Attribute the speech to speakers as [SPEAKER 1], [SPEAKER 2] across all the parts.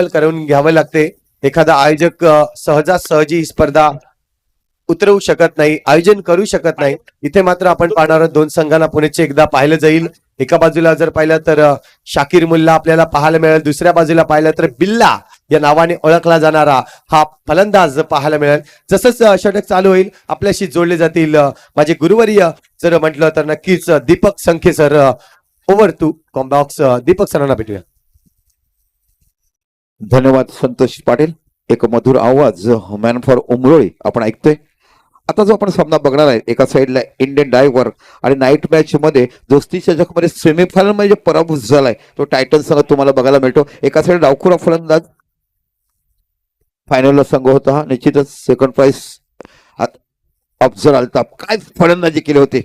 [SPEAKER 1] करून घ्यावं लागते. एखादा आयोजक सहजासहजी ही स्पर्धा उतरवू शकत नाही, आयोजन करू शकत नाही. इथे मात्र आपण पाहणार आहोत दोन संघांना पुण्याचे एकदा पाहिलं जाईल. एका बाजूला जर पाहिलं तर शाकीर मुल्ला आपल्याला पाहायला मिळेल, दुसऱ्या बाजूला पाहिलं तर बिल्ला या नावाने ओळखला जाणारा हा फलंदाज पाहायला मिळेल. जसंच षटक चालू होईल आपल्याशी जोडले जातील माझे गुरुवर्य जर म्हटलं तर नक्कीच Deepak Sankhe sir. Over to Combox Deepak सरांना भेटूया.
[SPEAKER 2] धन्यवाद संतोष पाटील. एक मधुर आवाज मॅन फॉर उमरोळी आपण ऐकतोय. आता जो आपण सामना बघणार आहे एका साईडला इंडियन डायव्हर आणि नाईट मॅच मध्ये दोस्ती चषकमध्ये सेमीफायनल मध्ये पराभूत झालाय तो टायटन संघ तुम्हाला बघायला मिळतो. एका साईड डावखुरा फलंदाज फायनलला संघ होता हा. निश्चितच सेकंड प्राइज अफजल अल्ताफ. काय फलंदाजी केली होती,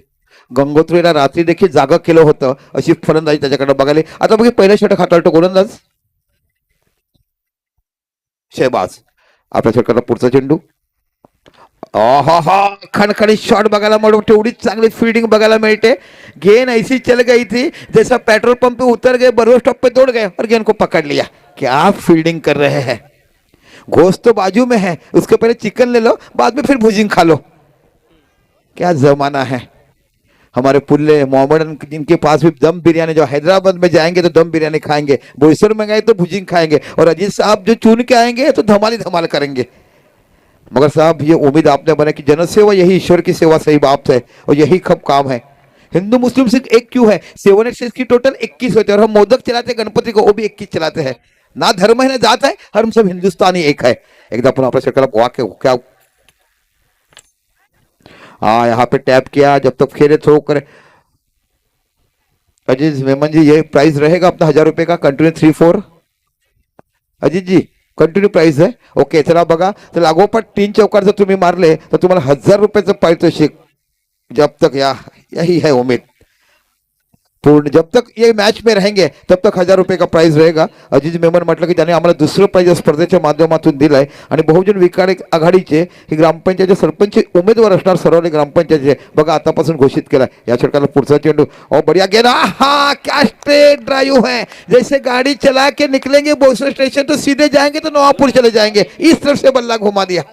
[SPEAKER 2] गंगोत्रीला रात्री देखील जागा केलं होतं अशी फलंदाजी त्याच्याकडे बघायला. आता बघा पहिल्या षटक हाताळतो गोलंदाज शहबाज. आपल्या षटकाला पुढचा चेंडू. खणखणीत शॉट बघायला मिळतो, तेवढीच चांगली फील्डिंग बघायला मिळते. गेंद ऐसी चल गई थी जैसा पेट्रोल पंप पे उतर गए, बर्रो स्टॉप पे दौड़ गए और गेंद को पकड़ लिया. क्या फील्डिंग कर रहे हैं. गोश्त तो बाजू में है, उसके पहले चिकन ले लो, बाद में फिर भुजिंग खा लो. क्या जमाना है. हमारे पुल्ले मोहम्मदन जिनके पास भी दम बिरयानी, जो हैदराबाद में जाएंगे तो दम बिरयानी खाएंगे, बोईसर में गए तो भुजिंग खाएंगे, और अजीत साहब जो चुन के आएंगे तो धमाली धमाल करेंगे. मगर साहब ये उम्मीद आपने बना कि जनसेवा यही ईश्वर की सेवा सही बात है और यही खब काम है. हिंदू मुस्लिम सिर्फ एक क्यों है, 7 एक्सेस की टोटल 21 होते हैं और हम मोदक चलाते हैं गणपति को, वो भी 21 चलाते हैं. ना धर्म है ना जात है, हम सब हिंदुस्तानी एक है. एकदा पुन्हा आपल्या षटकाला वाक्य क्या. हाँ यहाँ पे टैप किया, जब तक खेले थ्रो करे. अजीत मेमन जी ये प्राइस रहेगा अपना 1000 रुपये का कंटिन्यू 3-4. अजीत जी कंटिन्यू प्राइस है. ओके चला बघा तर लागोपाठ 3 चौकार जर तुम्ही मारले तर तुम्हाला 1000 रुपयाचं पारितोषिक. जब तक यही है उम्मीद पूर्ण, जब तक ये मैच में रहेंगे तब तक 1000 रुपये का प्राइज रहेगा. अजीज मेमन म्हटलं की त्याने आम्हाला दुसरं प्राइज स्पर्धेच्या माध्यमातून दिलंय. आणि बहुजन विकास आघाडीचे हे ग्रामपंचायतचे सरपंच उमेदवार असणार सरवली ग्रामपंचायतचे बघा आतापासून घोषित केला. या षटकाला पुढचा चेंडू. और बढ़िया गेंद. हा क्या स्ट्रेट ड्राइव है, जैसे गाड़ी चला के निकलेंगे बोईसर स्टेशन तो सीधे जाएंगे तो नवापुर चले जाएंगे, इस तरफ से बल्ला घुमा दिया.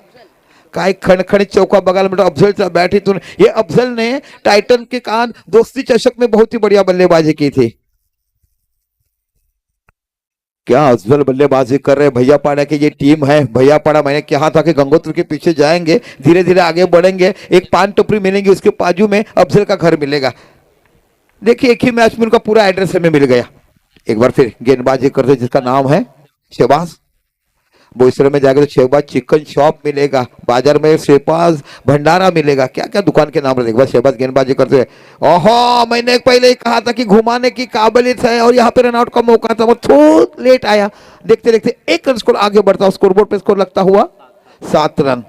[SPEAKER 2] काय खणखणीत चौका बघायला मिळतो अफजलचा बॅट इथून. ये अफजल ने टाइटन के कान दोस्ती चषक में बहुत ही बढ़िया बल्लेबाजी की थी. क्या अफजल बल्लेबाजी कर रहे. भैया पाड़ा की ये टीम है. भैया पाड़ा मैंने कहा था कि गंगोत्री के पीछे जाएंगे, धीरे धीरे आगे बढ़ेंगे, एक पान टपरी मिलेंगी, उसके बाजू में अफजल का घर मिलेगा. देखिए एक ही मैच में उनका पूरा एड्रेस हमें मिल गया. एक बार फिर गेंदबाजी करते जिसका नाम है शहबाज. बोईसर में जाएगा तो शहबाज चिकन शॉप मिलेगा, बाजार में शहबाज भंडारा मिलेगा. क्या क्या दुकान के नाम रहे. शहबाज गेंदबाजी करते हैं. ओहो मैंने पहले ही कहा था कि घुमाने की काबिलियत है और यहाँ पे रनआउट का मौका था, वो थोड़ा लेट आया. देखते देखते 1 रन स्कोर आगे बढ़ता, स्कोरबोर्ड पे स्कोर लगता हुआ 7 रन.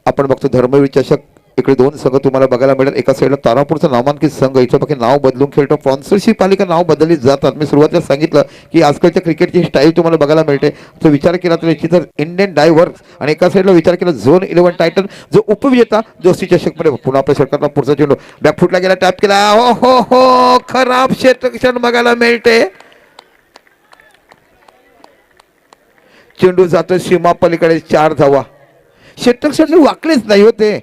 [SPEAKER 2] आपण बघतो धर्मवीर चषक इकडे 2 संघ तुम्हाला बघायला मिळेल. एका साईडला तारापूरचा नामांकित संघ इथं बाकी नाव बदलून खेळतो, स्पॉन्सरशिप आली का नाव बदलली जातात. मी सुरुवातीला सांगितलं की आजकालच्या क्रिकेटची स्टाईल तुम्हाला बघायला मिळते. तो विचार केला तर निश्चितच इंडियन डायव्हर आणि एका साईडला विचार केला झोन 11 टायटन जो उपविजेता दोस्ती चषक मध्ये. पुन्हा आपल्या षटकाला पुढचा चेंडू बॅकफुटला गेला, टॅप केला. हो खराब क्षेत्ररक्षण बघायला मिळते. चेंडू जातो सीमा पलीकडे 4 धावा. क्षेत्ररक्षण वाकलेच नाही होते.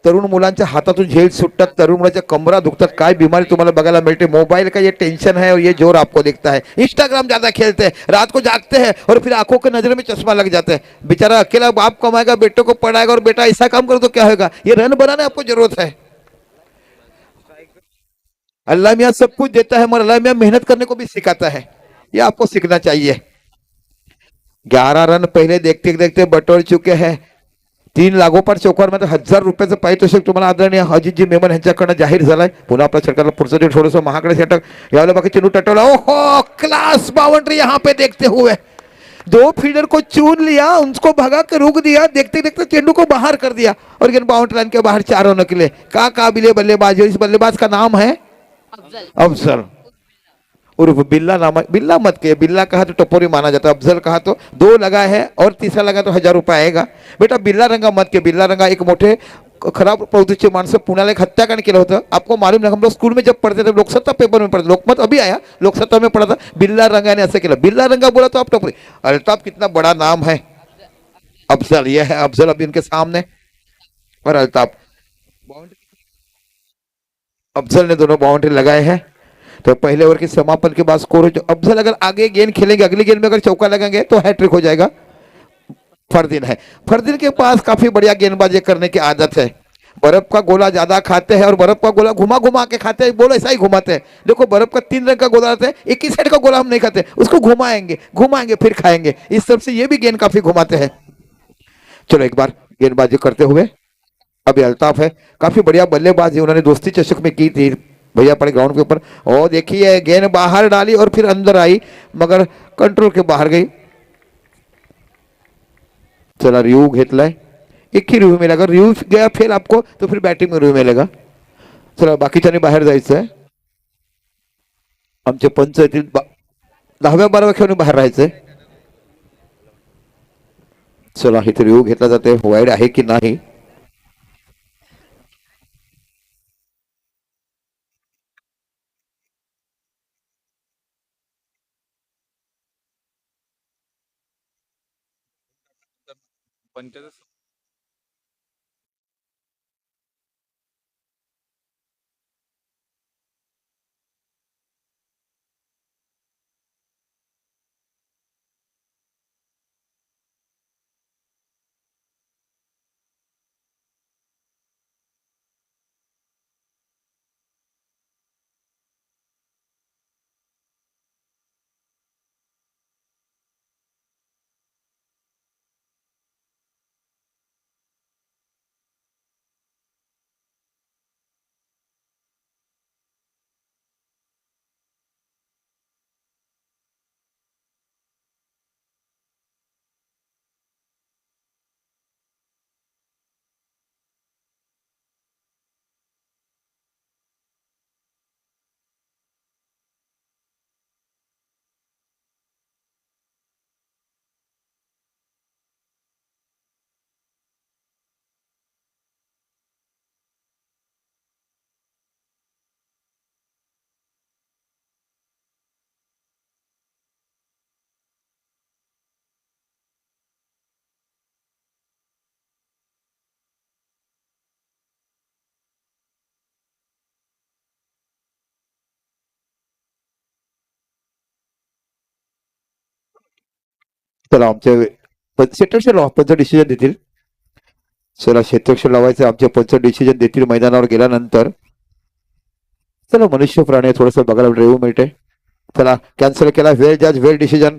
[SPEAKER 2] तरुण मुलांच्या हातातून झेल सुटतात, तरुण मुलांच्या कमरा दुखतात. काय बीमारी तुम्हाला बघायला मिळते. मोबाइल का ये टेंशन है और ये जोर आपको दिखता है. इंस्टाग्राम ज्यादा खेलते हैं, रात को जागते हैं और फिर आंखों के नजर में चश्मा लग जाता है. बेचारा अकेला बाप कमाएगा, बेटों को पढ़ाएगा और बेटा ऐसा काम करो तो क्या होगा. ये रन बनाने आपको जरूरत है. अल्लाह मियाँ सब कुछ देता है मगर अल्लाह मियाँ मेहनत करने को भी सिखाता है. ये आपको सीखना चाहिए. 11 रन पहले देखते देखते बटोर चुके हैं. 3 लागोपाठ चौकार मध्ये 1000 रुपयाचं पारितोषिक तुम्हाला आदरणीय अजितजी मेमन यांच्याकडे जाहीर झालाय. पुन्हा आपल्या षटकाला पुढचं जे थोडंसं महागडे षटक यावेळेला बाकी चेंडू टटवला. ओहो क्लास बाउंड्री यहाँ पे देखते हुए 2 फील्डर को चुन लिया, उनको भगा के रुक दिया, देखते देखते चेंडू को बाहर कर दिया और गेंद बाउंड्री लाइन के बाहर 4 रनों के लिए. का काबिल बल्लेबाज है. इस बल्लेबाज का नाम है अफजल उर्फ बिल्ला. नाम बिल्ला मत के, बिल्ला कहा तो टपोरी माना जाता है, अफजल कहा तो 2 लगा है और तीसरा लगा तो 1000 रुपये आएगा. बेटा बिल्ला रंगा मत के. बिल्ला रंगा एक मोठे खराब प्रवृत्तीचे माणसं पुण्याला एक हत्याकांड केलं होतं. आपको मालूम नहीं, हम लोग स्कूल में जब पढ़ते थे, लोकसत्ता पेपर में पढ़ते, लोकमत अभी आया, लोकसत्ता में पढ़ा था, बिल्ला रंगा ने ऐसे किया. बिल्ला रंगा बोला तो आप टपरी. अल्ताफ कितना बड़ा नाम है. अफजल, यह है अफजल अभी इनके सामने, और अल्ताफ. अफजल ने दोनों बाउंड्री लगाए हैं. तो पहले ओवर के समापन के बाद स्कोर जो अफजल अगर आगे गेंद खेलेंगे, अगली गेंद में अगर चौका लगाएंगे तो हैट्रिक हो जाएगा. फरदीन है, फरदीन के पास काफी बढ़िया गेंदबाजी करने की आदत है. बर्फ का गोला ज्यादा खाते हैं और बर्फ का गोला घुमा घुमा के खाते हैं. बोलो ऐसा ही घुमाते हैं. देखो बर्फ का 3 रंग का गोला आता है, एक ही साइड का गोला हम नहीं खाते, उसको घुमाएंगे घुमाएंगे फिर खाएंगे. इस तरफ से ये भी गेंद काफी घुमाते हैं. चलो एक बार गेंदबाजी करते हुए अभी अल्ताफ है, काफी बढ़िया बल्लेबाजी उन्होंने दोस्ती चषक में की थी भैया पड़े ग्राउंड के ऊपर. और देखिए गेंद बाहर डाली और फिर अंदर आई, मगर कंट्रोल के बाहर गई. चला रिव्यू घेतलाय, एक ही रिव्यू मिलेगा. रिव्यू गया फेल आपको तो फिर बॅटिंग में रिव्यू मिलेगा. चला बाकीच्यानी बाहेर जायचं आहे. आमचे पंच येतील 10व्या 12व्या खेळून बाहेर राहायचंय. चला इथे रिव्यू घेतला जाते, वाईड आहे की नाही. चला आमचे क्षेत्रक्षण पंच डिसिजन देतील. चला क्षेत्रक्षण लावायचं, आमचे पंच डिसिजन देतील मैदानावर गेल्यानंतर. चला मनुष्य प्राणी थोडस बघायला रिव्यू मिळते. चला कैंसिल केला, वेल जज वेल डिसीजन.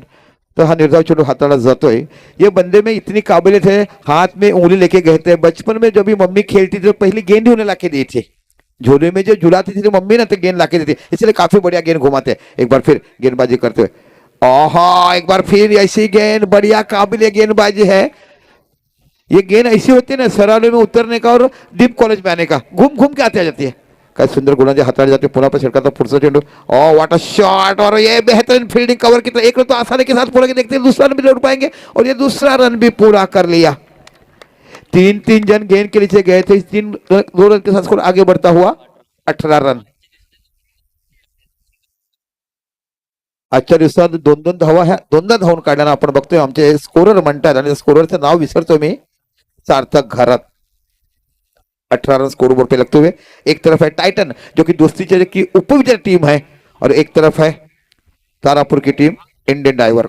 [SPEAKER 2] तो हाँ निर्धाव चलो हाथाड़ा जातो है. ये बंदे में इतनी काबिलियत है, हाथ में उंगली लेके गए थे. बचपन में जब भी मम्मी खेलती थी तो पहली गेंद ही उन्हें लाके दी थी. झोले में जो झुलाती थी तो मम्मी ना तो गेंद लाके दी थी, इसलिए काफी बढ़िया गेंद घुमाते हैं. एक बार फिर गेंदबाजी करते हुए, ओहा एक बार फिर ऐसी गेंद, बढ़िया काबिल गेंदबाजी है. ये गेंद ऐसी होती है ना सराले में उतरने का और डीप कॉलेज में आने का, घूम घूम के आते आ जाती है. काय सुंदर गोलंदाजी हाताळली जाते. पुन्हा पर छिड़का था पुढचा चेंडू. ओ व्हाट अ शॉट, और ये बेहतरीन फील्डिंग कवर की. एक तो आसानी के साथ पूरा के देखते हैं दूसरा रन भी लौट पाएंगे, और ये दूसरा रन भी पूरा कर लिया. 3-3 जन गेंद के नीचे गए थे. 2 रन के साथ स्कोर आगे बढ़ता हुआ 18 रन. आजच्या दिवसात 2-2 धावा ह्या 2दा धावून काढल्यानं आपण बघतोय आमचे स्कोरर म्हणतात, आणि स्कोररचं नाव विसरतो मी, सार्थक घरात. 18 रन स्कोर बोर्ड पे लगते हुए. एक तरफ है टाइटन जो कि दोस्ती चले की उपविजेता टीम है, और एक तरफ है तारापुर की टीम इंडियन डाइवर.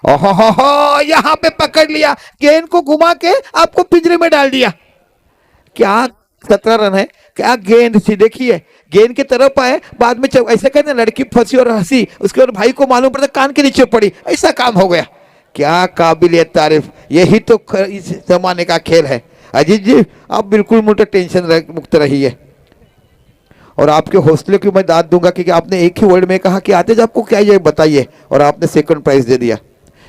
[SPEAKER 2] ओहो यहां पे पकड़ लिया, गेंद को घुमा के आपको पिंजरे में डाल दिया. क्या 17 रन है. क्या गेंद थी, देखिए गेंद की तरफ आए, बाद में ऐसे कहते हैं लड़की फंसी और हंसी, उसके बाद भाई को मालूम पड़ता कान के नीचे पड़ी, ऐसा काम हो गया. क्या काबिलियत तारीफ. यही तो इस जमाने का खेल है. अजीत जी आप बिल्कुल टेंशन मुक्त रहिए, और आपके हौसले की मैं दाद दूंगा कि आपने एक ही वर्ड में कहा कि आते आपको क्या ये बताइए, और आपने सेकंड प्राइज दे दिया.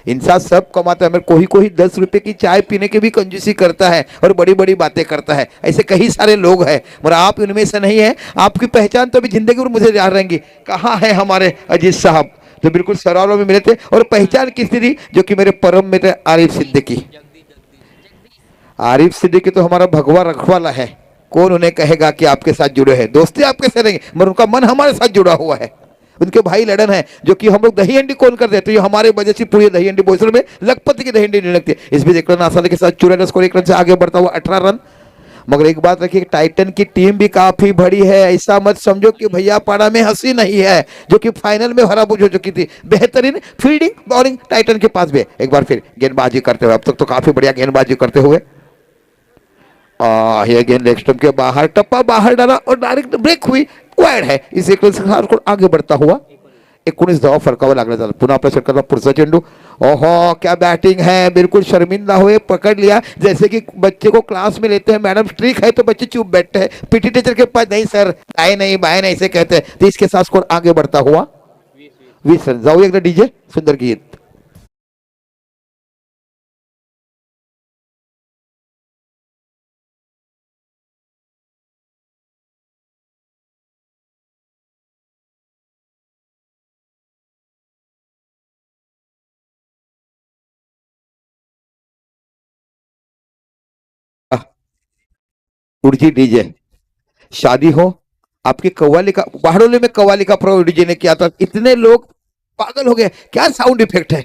[SPEAKER 2] इंसान सब कमाता है, मगर कोई 10 रुपए की चाय पीने की भी कंजूसी करता है और बड़ी बड़ी बातें करता है. ऐसे कई सारे लोग हैं, मगर आप उनमें से नहीं है. आपकी पहचान तो अभी जिंदगी भर मुझे याद रहेंगी. कहाँ है हमारे अजीत साहब जो बिल्कुल सरारों में मिले थे, और पहचान किसकी थी, जो कि मेरे परम मित्र आरिफ सिद्दीकी. आरिफ सिद्दीकी तो हमारा भगवा रखवाला है, कौन उन्हें कहेगा कि आपके साथ जुड़े हैं। दोस्ती आपके साथ रहेंगे मगर उनका मन हमारे साथ जुड़ा हुआ है। उनके भाई लड़न है जो कि हम लोग दही हंडी कौन कर देते हैं, हमारे वजह से पूरी दही हंडी बोसर में लखपति की दही हंडी नहीं लगती। इस बीच एक रन आसानी के साथ चुरा स्कोर 1 रन से आगे बढ़ता हुआ 18 रन। मगर एक बात रखिए, टाइटन की टीम भी काफी बड़ी है। ऐसा मत समझो कि भैया पाड़ा में हंसी नहीं है, जो कि फाइनल में हराबुज हो चुकी थी। बेहतरीन फील्डिंग बॉलिंग टाइटन के पास भी है। एक बार फिर गेंदबाजी करते हुए, अब तक तो काफी बढ़िया गेंदबाजी करते हुए, ये गेंद लेग स्टंप के बाहर, टप्पा बाहर डाला और डायरेक्ट ब्रेक हुई, वाइड है। इस एक रन से आगे बढ़ता हुआ 19 धावा फरकावा लागला झाला। पुन्हा आपल्या षटकाचा पुढचा चेंडू, ओहो क्या बैटिंग है, बिल्कुल शर्मिंदा हुए पकड़ लिया। जैसे कि बच्चे को क्लास में लेते हैं, मैडम स्ट्रिक है तो बच्चे चुप बैठते हैं, पीटी टीचर के पास नहीं सर आए नहीं बाय नहीं ऐसे कहते हैं। तो इसके साथ स्कोर आगे बढ़ता हुआ 20 रन। जाऊ एकदा डीजे, सुंदर गीत। उर्जी डीजे, शादी हो आपकी कव्वाली का, बाहडोली में कव्वाली का प्रोग्राम डीजे ने किया था। इतने लोग पागल हो गए, क्या साउंड इफेक्ट है।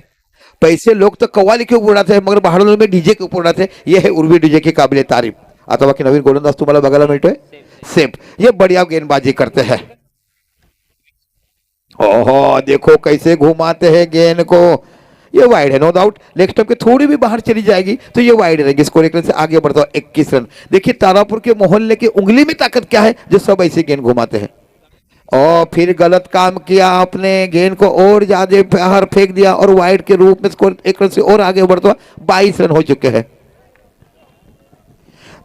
[SPEAKER 2] पैसे लोग तो कव्वाली के ऊपर उड़ाते हैं मगर बाहडोली में डीजे के ऊपर उड़ाते हैं। यह है उर्वी डीजे की काबिल तारीफ। आता बाकी नवीन गोलंदाज तुम्हाला बघायला मिळतोय सेफ, ये बढ़िया गेंदबाजी करते हैं। ओहो देखो कैसे घुमाते हैं गेंद को, ये वाइड है नो डाउट। लेग स्टंप के थोड़ी भी बाहर चली जाएगी तो ये वाइड रहेगी। स्कोर 1 रन से आगे बढ़ता हुआ 21 रन। देखिए तारापुर के मोहल्ले की उंगली में ताकत क्या है, जो सब ऐसे गेंद घुमाते हैं। और फिर गलत काम किया आपने, गेंद को और ज्यादा बाहर फेंक दिया और वाइड के रूप में स्कोर 1 रन से और आगे बढ़ता हुआ 22 रन हो चुके हैं।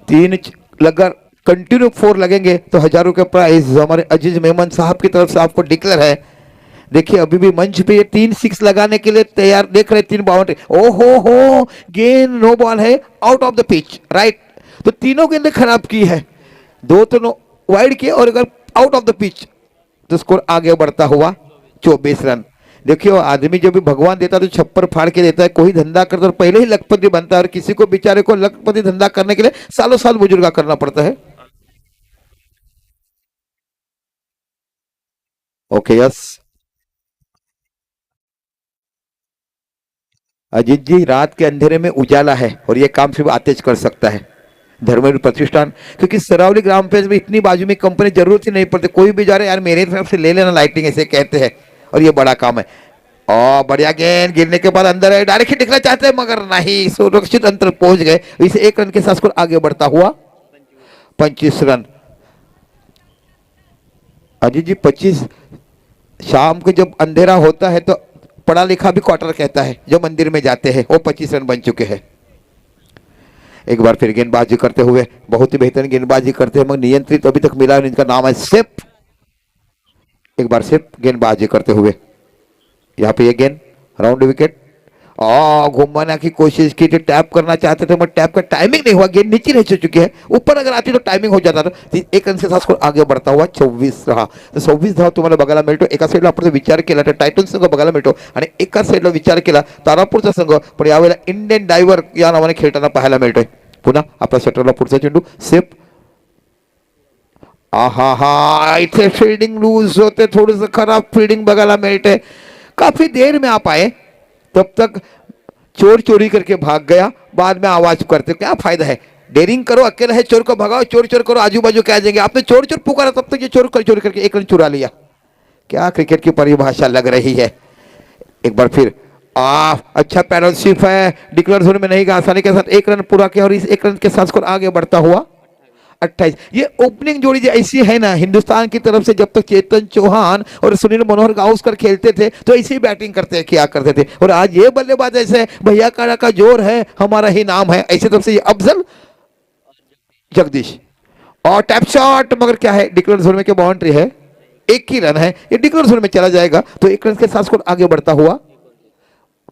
[SPEAKER 2] 3 लगर कंटिन्यू 4 लगेंगे तो हजारों के प्राइज हमारे अजीज मेमन साहब की तरफ से आपको डिक्लेयर है। देखिए अभी भी मंच पे ये 3 6 लगाने के लिए तैयार, देख रहे 3 बाउंड्री। ओहो हो गेंद नो बॉल है, out of the pitch right. तो तीनों गेंदें खराब की है, 2 तो नो वाइड किए और अगर आउट ऑफ द पिच तो स्कोर आगे बढ़ता हुआ 24 रन। देखियो आदमी जो भी भगवान देता है तो छप्पर फाड़ के देता है। कोई धंधा करता है और पहले ही लखपति बनता है, और किसी को बेचारे को लखपति धंधा करने के लिए सालों साल बुजुर्गा करना पड़ता है। ओके यस अजीत जी, रात के अंधेरे में उजाला है और ये काम सिर्फ आतेज कर सकता है धर्मवीर प्रतिष्ठान। क्योंकि सरावली ग्राम पंचायत में इतनी बाजू में कंपनी जरूरत ही नहीं पड़ती, कोई भी जा रहे यार मेरे तरफ से ले लेना लाइटिंग ऐसे कहते हैं, और ये बड़ा काम है। और बढ़िया गेंद गिरने के बाद अंदर है, डायरेक्ट हिट निकला चाहते हैं मगर नहीं, सुरक्षित अंतर पहुंच गए। इसे 1 रन के साथ स्कोर आगे बढ़ता हुआ 25 रन। अजीत जी 25 शाम को जब अंधेरा होता है तो पढ़ा लिखा भी क्वार्टर कहता है, जो मंदिर में जाते हैं वो 25 रन बन चुके हैं। एक बार फिर गेंदबाजी करते हुए, बहुत ही बेहतरीन गेंदबाजी करते हैं मगर नियंत्रित अभी तक मिला, इनका नाम है सेफ। एक बार सेफ गेंदबाजी करते हुए, यहाँ पे ये गेंद राउंड विकेट, घुमाने की कोशिश की थी, टैप करना चाहते थे मगर टैप का टाइमिंग नहीं हुआ, गेंद नीचे रह चुकी है। ऊपर अगर आती तो टाइमिंग हो जाता था। 1 रन से साथ स्कोर आगे बढ़ता हुआ 24 रहा। तर 26 धावा तुम्हाला बघायला मिळतो। एका साईडला आपण विचार केला तर टायटन संघ बघायला मिळतो आणि एका साईडला विचार केला तारापूरचा संघ, पण यावेळेला इंडियन डायव्हर या नावाने खेळताना पाहायला मिळतोय। पुन्हा आपल्या शटरला पुढचा चेंडू सेफ, आहा हा इथे फील्डिंग लूज होते, थोडंसं खराब फील्डिंग बघायला मिळते। काफी देर में आप आए, तब तक चोर चोरी करके भाग गया, बाद में आवाज करते, क्या फायदा है। डेरिंग करो, अकेला है चोर को भगाओ, चोर चोर करो आजू बाजू क्या देंगे। आपने चोर चोर पुकारा, तब तक ये चोर चोरी करके 1 रन चुरा लिया। क्या क्रिकेट की परिभाषा लग रही है। एक बार फिर अच्छा पैनलशिप है, डिक्लेयर जोन में नहीं गया, आसानी के साथ 1 रन पूरा किया और इस 1 रन के साथ स्कोर आगे बढ़ता हुआ 28। ये ओपनिंग जोड़ी जो ऐसी है ना हिंदुस्तान की तरफ से, जब तक चेतन चौहान और सुनील मनोहर गावस्कर खेलते थे तो ऐसी ही बैटिंग करते किया करते थे, और आज ये बल्लेबाज ऐसे भैया काड़ा का जोर है, हमारा ही नाम है, ऐसी तरफ से ये अफजल जगदीश और टैप शॉट, मगर क्या है डिक्लेयर जोन में क्या बाउंड्री है, 1 ही रन है, ये डिक्लेयर जोन में चला जाएगा तो 1 रन के साथ स्कोर आगे बढ़ता हुआ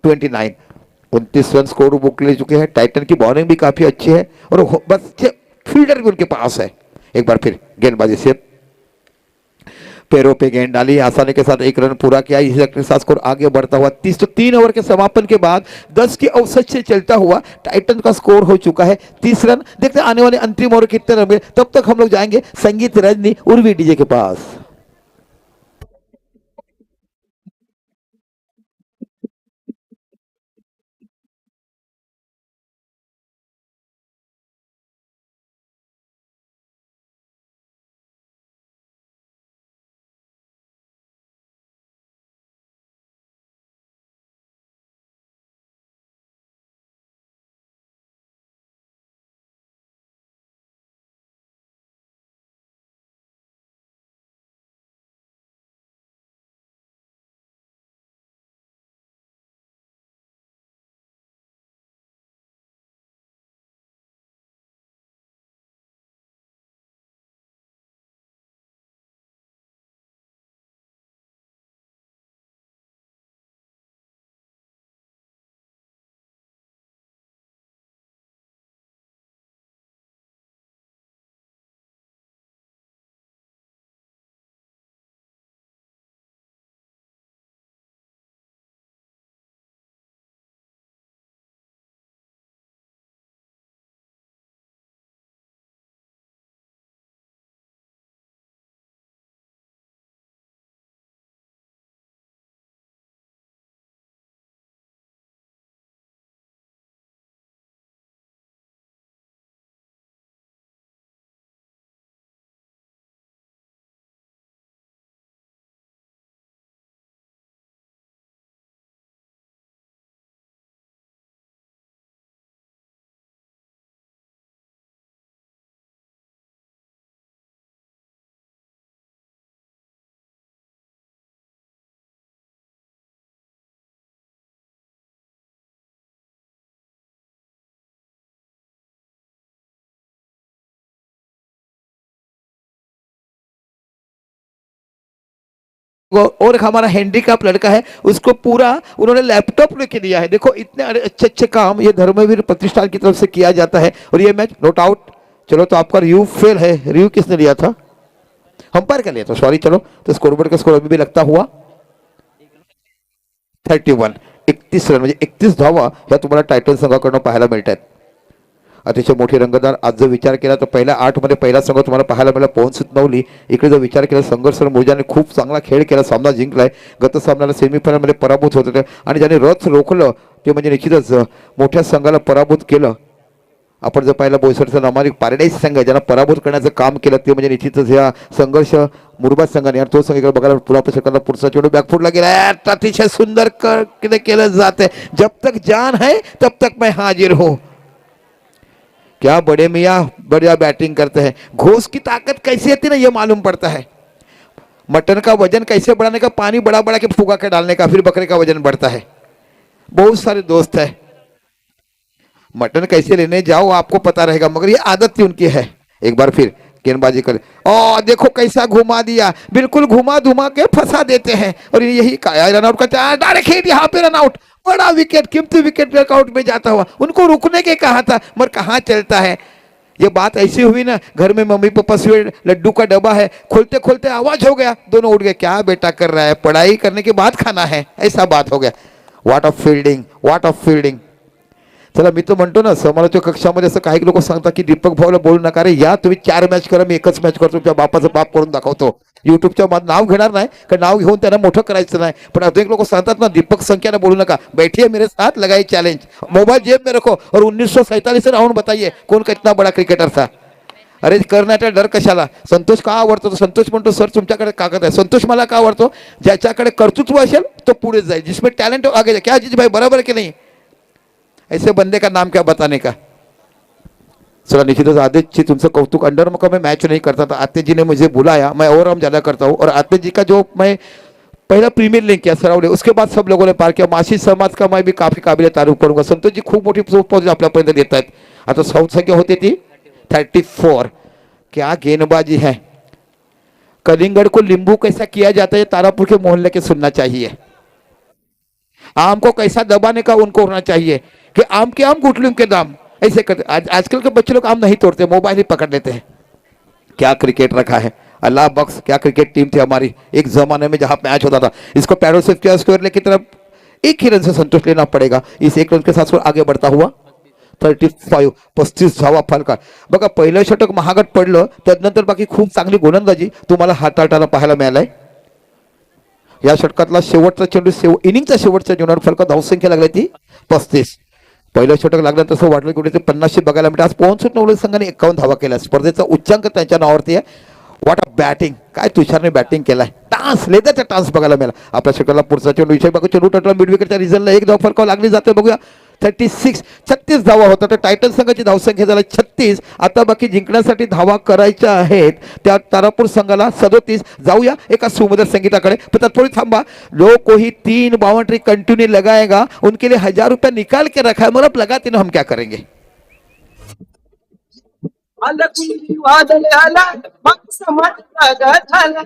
[SPEAKER 2] 29। 29 रन स्कोर बुक ले चुके हैं। टाइटन की बॉलिंग भी काफी अच्छी है और बस फील्डर भी उनके पास है। एक बार फिर गेंदबाजी से पैरों पे गेंद डाली, आसानी के साथ एक रन पूरा किया। इसी के साथ स्कोर आगे बढ़ता हुआ 30, तो 3 ओवर के समापन के बाद 10 के औसत से चलता हुआ टाइटन का स्कोर हो चुका है 30 रन। देखते हैं आने वाले अंतिम ओवर कितने रन मिले। तब तक हम लोग जाएंगे संगीत रजनी उर्वी डीजे के पास। और एक हमारा हैंडीकैप लड़का है, उसको पूरा उन्होंने लैपटॉप लेके दिया है। देखो इतने अच्छे अच्छे काम ये धर्मवीर प्रतिष्ठान की तरफ से किया जाता है। और ये मैच नोट आउट। चलो तो आपका रिव्यू फेल है। रिव्यू किसने लिया था? अंपायर का लिया था, सॉरी। चलो तो स्कोरबोर्ड का स्कोर अभी भी लगता हुआ 31, 31 रन म्हणजे 31 धावा ह्या तुम्हाला टायटन संघाकडून पाहायला मिळतात। अतिशय मोठी रंगतदार। आज जर विचार केला तर पहिल्या 8 मध्ये पहिला संघ तुम्हाला पाहायला मिळाला पवन सुतनवली। इकडे जर विचार केला संघर्ष मोर्जाने खूप चांगला खेळ केला, सामना जिंकलाय। गत सामन्याला सेमीफायनल मध्ये पराभूत होत होते आणि ज्याने रथ रोखलं ते म्हणजे निश्चितच मोठ्या संघाला पराभूत केलं। आपण जर पाहिलं बोईसरचा नामानिक पॅराडाईज संघ आहे ज्यांना पराभूत करण्याचं काम केलं ते म्हणजे निश्चितच या संघर्ष मुरबाद संघाने। आणि तो संघ इकडे बघायला पुन्हा प्रशासनाला पुढचा चेंडू बॅकफुटला गेला। अतिशय सुंदर केलं जाते। जब तक जान है तब तक मैं हाजिर हूं। क्या बड़े मियाँ बढ़िया बैटिंग करते हैं। घोष की ताकत कैसी आती ना ये मालूम पड़ता है। मटन का वजन कैसे बढ़ाने का, पानी बड़ा बड़ा के फुगा के डालने का, फिर बकरे का वजन बढ़ता है। बहुत सारे दोस्त है, मटन कैसे लेने जाओ आपको पता रहेगा, मगर ये आदत ही उनकी है। एक बार फिर गेंदबाजी कर, और देखो कैसा घुमा दिया, बिल्कुल घुमा धुमा के फंसा देते हैं। और यही रनआउट का चांस, डायरेक्ट खेल यहाँ पे रनआउट। बड़ा विकेट, कीमती विकेट रनआउट में जाता हुआ। उनको रुकने के कहा था मगर कहाँ चलता है। ये बात ऐसी हुई ना, घर में मम्मी पापा से लड्डू का डब्बा है, खोलते खोलते आवाज हो गया, दोनों उठ गए। क्या बेटा कर रहा है, पढ़ाई करने के बाद खाना है, ऐसा बात हो गया। What of fielding, what of fielding. चला मी तो म्हणतो ना, समालोचक कक्षामध्ये असं काही लोक सांगतात की दीपक भाऊला बोलू नका रे, या तुम्ही 4 मॅच करा, मी एकच मॅच करतो, तुमच्या बापाचं बाप करून दाखवतो। युट्यूबच्या नाव घेणार नाही, कारण नाव घेऊन त्यांना मोठं करायचं नाही। पण अनेक लोक सांगतात ना दीपक संख्याने बोलू नका, बैठिए मेरे साथ, लगाइए चैलेंज, मोबाइल जेब में रखो और 1947 से राउंड बताइए कौन कितना बड़ा क्रिकेटर था। अरे करण्याचा डर कशाला। संतोष का आवडतो, तो संतोष म्हणतो सर तुमच्याकडे कागद आहे। संतोष मला का आवडतो, ज्याच्याकडे कर्तृत्व असेल तो पुढे जाईल, जिसमें टैलेंट आगे जाए। क्या अजीत भाई बराबर है कि नहीं? ऐसे बंदे का नाम क्या बताने का। चला निश्चितच आदित्य जी तुमसे कौतुक। अंडर मका मैं मैच नहीं करता था, आदित्य जी ने मुझे बुलाया, मैं ओवरआर्म ज्यादा करता हूँ। और आदित्य जी का जो मैं पहला प्रीमियर लीग किया सरावले, उसके बाद सब लोगों ने पार किया। माशी समाज का मैं भी काफी काबिल तारीफ करूंगा। संतोष जी खूप मोठी पोस्ट आपल्यापर्यंत देत आहेत। आता साऊथ संख्या होती थी 34। क्या गेंदबाजी है। कलिंगड़ को लींबू कैसा किया जाता है तारापुर के मोहल्ले के सुनना चाहिए। आम को कैसा दबाने का उनको होना चाहिए कि आम के आम गुटलियों के दाम, ऐसे करते। आजकल के बच्चे लोग आम नहीं तोड़ते, मोबाइल ही पकड़ लेते हैं। क्या क्रिकेट रखा है। अल्लाह बख्श, क्या क्रिकेट टीम थी हमारी एक जमाने में जहां मैच होता था। इसको पैडल सेफ किया, स्क्वायर की तरफ एक ही रन से संतोष लेना पड़ेगा। इस एक रन के साथ आगे बढ़ता हुआ 35 धावा फलकार। बघा पहिलं षटक महागत पडलं, त्यानंतर बाकी खूप चांगली गोलंदाजी तुम्हाला हाताळताना पाहायला मिळालंय। या षटकातला शेवटचा चेंडू इनिंगचा शेवटचा जेवणार फलक धावसंख्या लागली ती 35। पहिलं षटक लागलं तसं वाटलं की ते 50 बघायला मिळते। आज पोहोचून नवले संघाने 51 धावा केल्या, स्पर्धेचा उच्चांक त्यांच्या नावावरती आहे। व्हॉट अ बॅटिंग, काय तुषारने बॅटिंग केलाय, टान्स लेदरचा टान्स बघायला मिळाला। आपल्या षटकाला पुढचा चेंडू विषय बघू, चेंडू टटला मिड विकेटच्या रिझनला एक धाव फरकावर लागली जाते। बघूया 36 धावा होता, तर टायटन संघाची धावसंख्या झाली 36। आता बाकी जिंकण्यासाठी धावा करायच्या आहेत त्या तारापूर संघाला 37। जाऊया एका सुंदर संगीताकडे, पण तत्पूर्वी थांबा। जो कोई 3 बाउंड्री कंटिन्यू लगाएगा उनके लिए 1000 रुपया निकाल के रखा है, मतलब लगाते ना हम क्या करेंगे।
[SPEAKER 3] वादळ आला समाज झाला,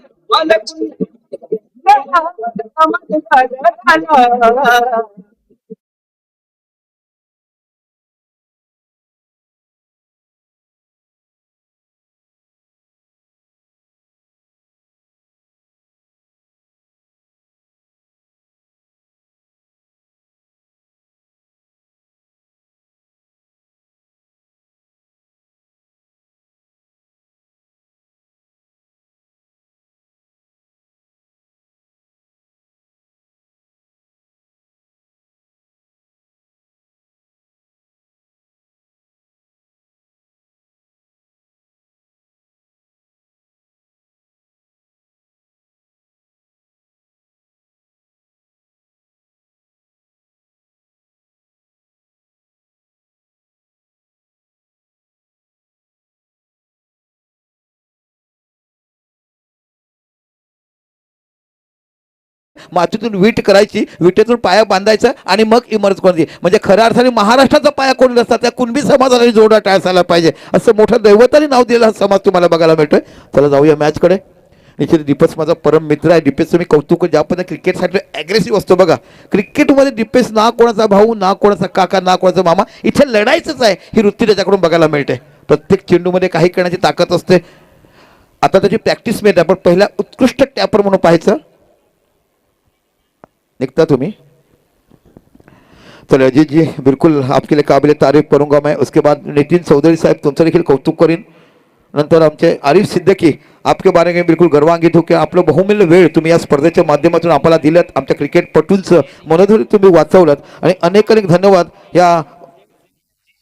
[SPEAKER 2] मातीतून वीट करायची, विटेतून पाया बांधायचा आणि मग इमर्ज करून द्यायची। म्हणजे खऱ्या अर्थाने महाराष्ट्राचा पाया कोण असतात त्या कुणबी समाजाला जोडा टाळायला पाहिजे, असं मोठं दैवताने नाव दिलेला हा समाज तुम्हाला बघायला मिळतोय। चला जाऊया मॅचकडे। निश्चित दीपेश माझा परम मित्र आहे। दीपेशचं मी कौतुक, ज्या पद्धतीने क्रिकेटसाठी ॲग्रेसिव्ह असतो बघा। क्रिकेटमध्ये दीपेश ना कोणाचा भाऊ, ना कोणाचा काका, ना कोणाचा मामा, इथे लढायचंच आहे ही वृत्ती त्याच्याकडून बघायला मिळते। प्रत्येक चेंडूमध्ये काही करण्याची ताकद असते। आता त्याची प्रॅक्टिस मिळते, आपण पहिला उत्कृष्ट टॅपर म्हणून पाहायचं। निकता तुम्ही चलो अजीत जी, बिल्कुल आपके लिए काबिल तारीफ करूंगा मैं। उसके बाद नितिन चौधरी साहब तुमचं देखील कौतुक करीन। नंतर आमचे आरिफ सिद्दीकी, आपके बारे में बिल्कुल गर्वान्वित हो की आपलं बहुमूल्य वेळ तुम्ही या स्पर्धेच्या माध्यमातून आपल्याला दिलात। आमच्या क्रिकेटपटूंचं मनोधैर्य तुम्ही वाचवलात आणि अनेक धन्यवाद या